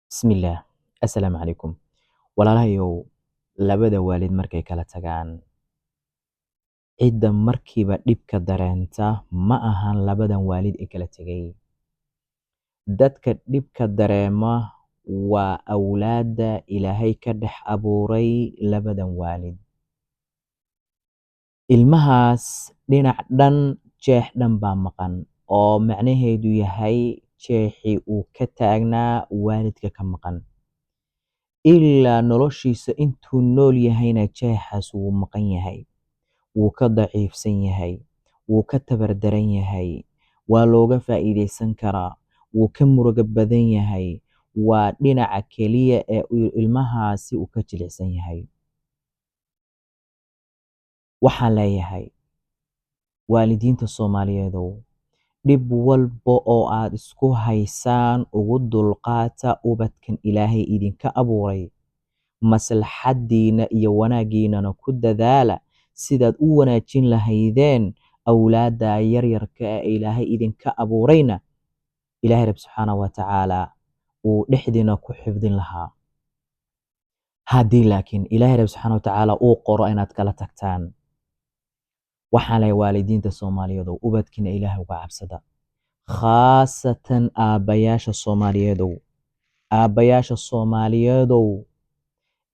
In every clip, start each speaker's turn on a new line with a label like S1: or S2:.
S1: Bismillaah. Assalaamu calaykum. Walaalahayow, labada waalid markay kala tagaan, cidda markiiba dhibka dareenta ma ahan labadan waalid ee kala tegay. Dadka dhibka dareema waa awlaadda Ilaahay ka dhex abuuray labadan waalid. Ilmahaas dhinac dhan, jeex dhan baa maqan, oo macnaheedu yahay jeexii uu ka taagnaa waalidka ka maqan. Ilaa noloshiisa intuu nool yahayna jeexaas wuu maqan yahay, wuu ka daciifsan yahay, wuu ka tabar daran yahay, waa looga faa'iidaysan karaa, wuu ka murugo badan yahay. Waa dhinaca keliya ee ilmahaasi uu ka jilicsan yahay. Waxaan leeyahay waalidiinta Soomaaliyeedow, dhib walba oo aad isku haysaan ugu dulqaata ubadkan Ilaahay idinka abuuray. Maslaxadiina iyo wanaagiinana ku dadaala sidaad u wanaajin lahaydeen awlaadda yaryarka ee Ilaahay idinka abuurayna Ilaahay Rabbi Subxaanahu wa Tacaala uu dhexdiina ku xifdin lahaa. Haddii laakiin Ilaahay Rabbi Subxaanahu wa Tacaala uu qoro inaad kala tagtaan, waxaan leeyahay waalidiinta Soomaaliyeedow, ubadkiina Ilaahay uga cabsada, khaasatan aabbayaasha Soomaaliyeedow. Aabbayaasha Soomaaliyeedow,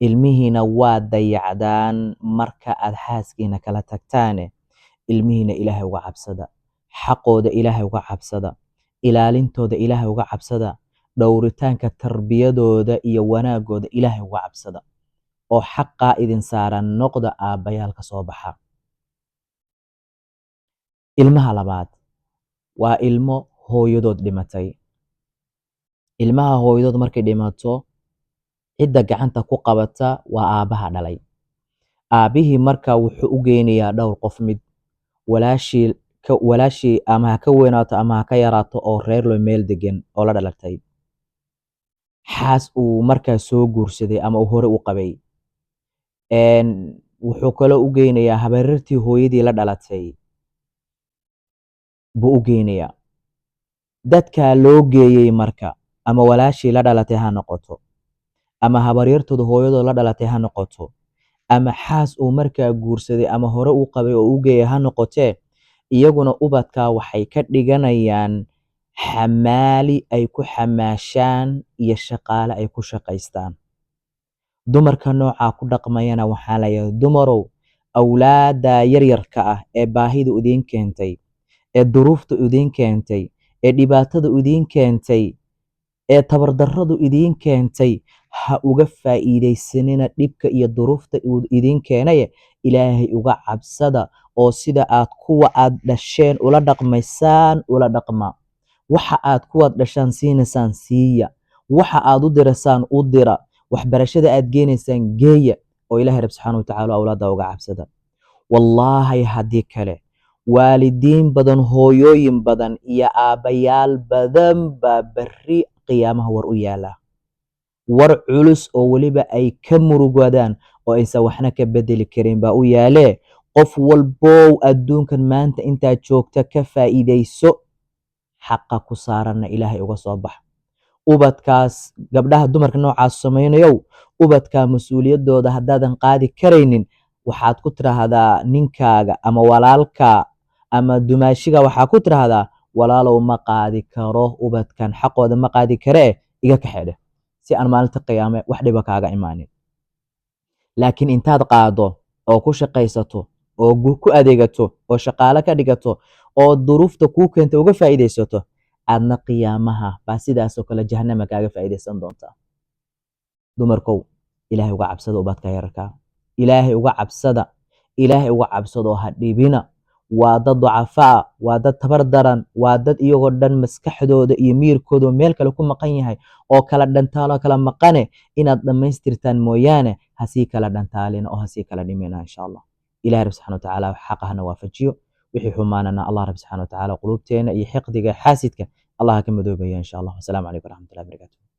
S1: ilmihiina waa dayacdaan marka aad xaaskiina kala tagtaane. Ilmihiina Ilaahay uga cabsada, xaqooda Ilaahay uga cabsada, ilaalintooda Ilaahay uga cabsada, dhowritaanka tarbiyadooda iyo wanaagooda Ilaahay uga cabsada, oo xaqaa idin saaran noqda aabbayaal ka soo baxa. Ilmaha labaad waa ilmo hooyadood dhimatay. Ilmaha hooyadood markay dhimato, cidda gacanta ku qabata waa aabbaha dhalay. Aabbihii markaa wuxuu u geynayaa dhowr qof mid, walaashii ama ha ka weynaato ama ha ka yaraato oo reer loo meel degan oo la dhalatay, xaas uu markaa soo guursaday ama uu hore u qabay. Wuxuu kaloo u geynayaa habaryartii hooyadii la dhalatay buu u geynayaa. Dadkaa loo geeyey marka, ama walaashii la dhalatay ha noqoto, ama habaryartooda hooyadood la dhalatay ha noqoto, ama xaas uu markaa guursaday ama hore u qabay oo u geeyay ha noqotee, iyaguna ubadkaa waxay ka dhiganayaan xamaali ay ku xamaashaan iyo shaqaale ay ku shaqaystaan. Dumarka noocaa ku dhaqmayana waxaa leeyahay, dumarow, awlaadda yaryarka ah ee baahida idiin keentay, ee duruufta idiin keentay, ee dhibaatada idiin keentay, ee tabardarradu idiin keentay, ha uga faa'iidaysanina dhibka iyo duruufta uu idiin keenaye. Ilaahay uga cabsada oo sida aad kuwa aad dhasheen ula dhaqmaysaan ula dhaqma. Waxa aad kuwaad dhashaan siinaysaan siiya, waxa aad u dirasaan u dira, waxbarashada aad geenaysaan geeya, oo Ilaahay Rabbi Subxaanahu wa Tacaala awlaadda uga cabsada. Wallaahi haddii kale, waalidiin badan, hooyooyin badan iyo aabbayaal badan baa berri qiyaamaha war u yaala. War culus oo weliba ay ka murugoodaan oo aysan waxna ka bedeli karin baa u yaalee. Qof walbow adduunkan maanta intaad joogta ka faa'iidayso, xaqa ku saaranna Ilaahay uga soo bax. Ubadkaas, gabdhaha dumarka noocaas samaynayow, ubadkaa mas-uuliyadooda haddaadan qaadi karaynin, waxaad ku tiraahdaa ninkaaga ama walaalka ama dumaashiga, waxaa ku tiraahdaa, walaalow ma qaadi karo ubadkan, xaqooda ma qaadi karee, iga kaxeedhe, si aan maalinta qiyaame wax dhiba kaaga imaanin. Laakiin intaad qaado oo ku shaqaysato oo ku adeegato oo shaqaale ka dhigato oo duruufta kuu keenta uga faa'iidaysato, aadna qiyaamaha baa sidaasoo kale jahannama kaaga faa'iidaysan doontaa. Dumarkow, Ilaahay uga cabsada ubadka yararka, Ilaahay uga cabsada, Ilaahay uga cabsado ha dhibina. Waa dad ducafaa, waa dad tabar daran, waa dad iyagoo dhan maskaxdooda iyo miyirkooda meel kale ku maqan yahay oo kala dhantaalo kala maqane. Inaad dhammaystirtaan mooyaane ha sii kala dhantaalina oo ha sii kala dhimina insha Allah. Ilaahay Rabbi Subxaanahu wa Tacaala xaqa hana waafajiyo, wixii xumaanana Allah Rabbi Subxaanahu wa Tacaala qulubteena iyo xiqdiga xaasidka Allah ha ka madoobaya insha Allah. Wassalaamu calaykum waraxmatullahi wabarakaatuh.